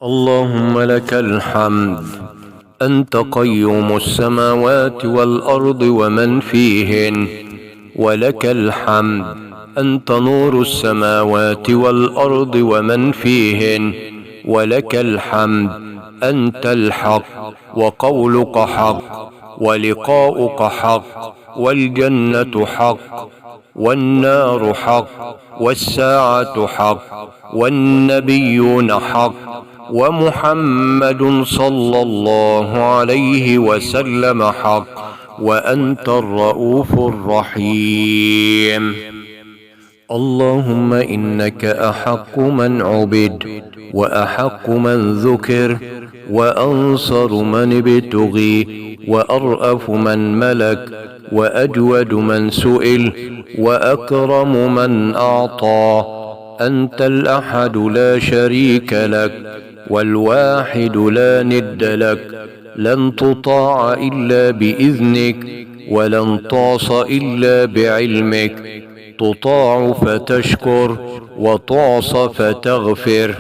اللهم لك الحمد، أنت قيوم السماوات والأرض ومن فيهن، ولك الحمد، أنت نور السماوات والأرض ومن فيهن، ولك الحمد، أنت الحق، وقولك حق، ولقاؤك حق، والجنة حق، والنار حق، والساعة حق، والنبيون حق، ومحمد صلى الله عليه وسلم حق، وأنت الرؤوف الرحيم. اللهم إنك أحق من عبد، وأحق من ذكر، وأنصر من ابتغي، وأرأف من ملك، وأجود من سئل، وأكرم من أعطى. أنت الأحد لا شريك لك، والواحد لا ند لك، لن تطاع إلا بإذنك، ولن تعص إلا بعلمك، تطاع فتشكر، وتعص فتغفر.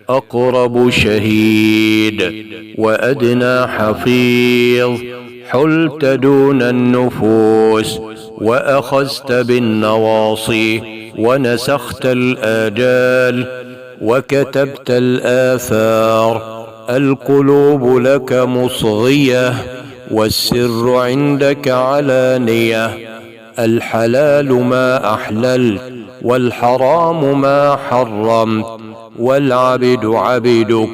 أقرب شهيد، وأدنى حفيظ، حلت دون النفوس، وأخذت بالنواصي، ونسخت الآجال، وكتبت الآثار. القلوب لك مصغية، والسر عندك علانية. الحلال ما أحللت، والحرام ما حرمت، والعبد عبدك،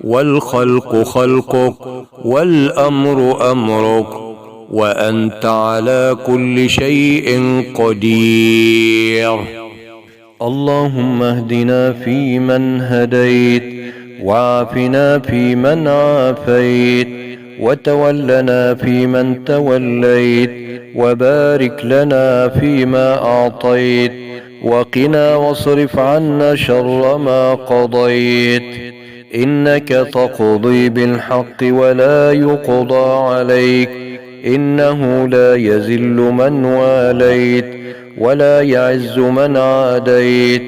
والخلق خلقك، والأمر أمرك، وأنت على كل شيء قدير. اللهم اهدنا فيمن هديت، وعافنا فيمن عافيت، وتولنا فيمن توليت، وبارك لنا فيما أعطيت، وقنا واصرف عنا شر ما قضيت. إنك تقضي بالحق ولا يقضى عليك، إنه لا يذل من واليت، ولا يعز من عاديت.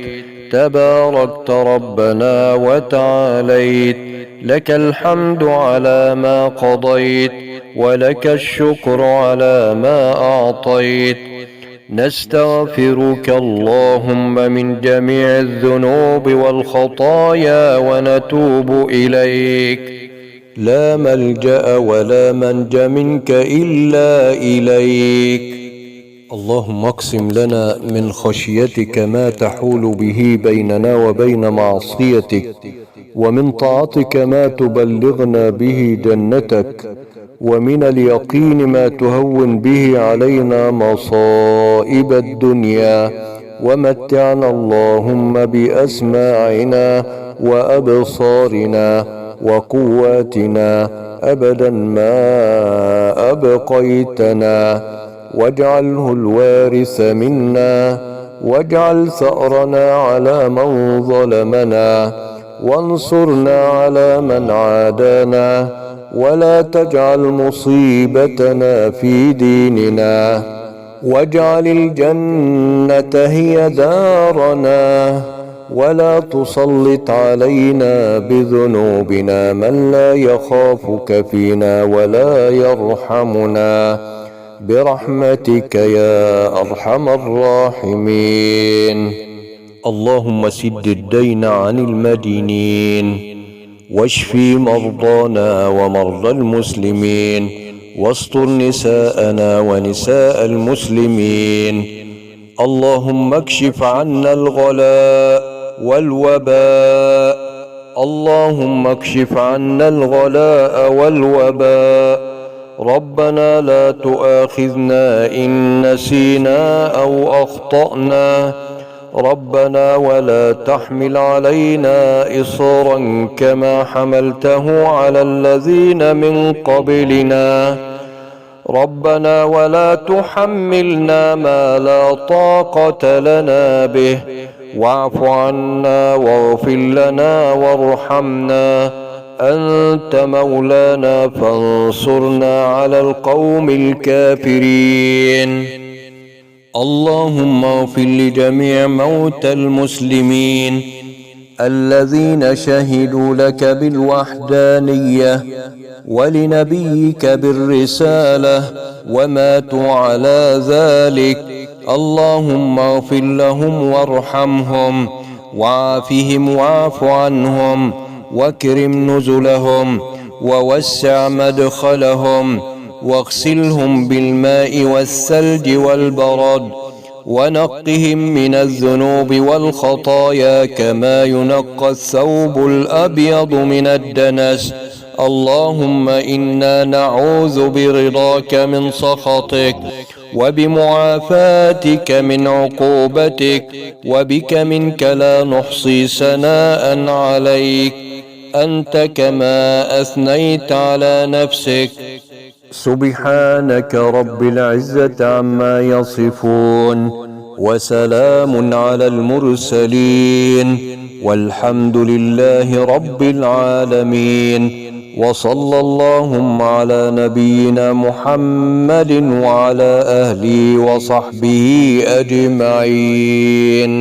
تباركت ربنا وتعاليت، لك الحمد على ما قضيت، ولك الشكر على ما أعطيت. نستغفرك اللهم من جميع الذنوب والخطايا ونتوب إليك. لا ملجأ ولا منج منك إلا إليك. اللهم اقسم لنا من خشيتك ما تحول به بيننا وبين معصيتك، ومن طاعتك ما تبلغنا به جنتك، ومن اليقين ما تهون به علينا مصائب الدنيا. ومتعنا اللهم بأسماعنا وأبصارنا وقواتنا أبدا ما أبقيتنا، واجعله الوارث منا، واجعل ثأرنا على من ظلمنا، وانصرنا على من عادانا، ولا تجعل مصيبتنا في ديننا، واجعل الجنة هي دارنا، ولا تسلط علينا بذنوبنا من لا يخافك فينا ولا يرحمنا، برحمتك يا أرحم الراحمين. اللهم سد الدين عن المدينين، واشفي مرضانا ومرضى المسلمين، واستر نساءنا ونساء المسلمين. اللهم اكشف عنا الغلاء والوباء، اللهم اكشف عنا الغلاء والوباء. ربنا لا تؤاخذنا إن نسينا أو أخطأنا، ربنا ولا تحمل علينا إصرا كما حملته على الذين من قبلنا، ربنا ولا تحملنا ما لا طاقة لنا به، واعف عنا واغفر لنا وارحمنا، أنت مولانا فانصرنا على القوم الكافرين. اللهم اغفر لجميع موتى المسلمين، الذين شهدوا لك بالوحدانية ولنبيك بالرسالة وماتوا على ذلك. اللهم اغفر لهم وارحمهم وعافهم واعف عنهم واكرم نزلهم ووسع مدخلهم واغسلهم بالماء والثلج والبرد ونقهم من الذنوب والخطايا كما ينقى الثوب الأبيض من الدنس. اللهم إنا نعوذ برضاك من سخطك وبمعافاتك من عقوبتك وبك منك لا نحصي ثناء عليك أنت كما أثنيت على نفسك. سبحانك رب العزة عما يصفون وسلام على المرسلين والحمد لله رب العالمين. وصلى اللهم على نبينا محمد وعلى أهله وصحبه أجمعين.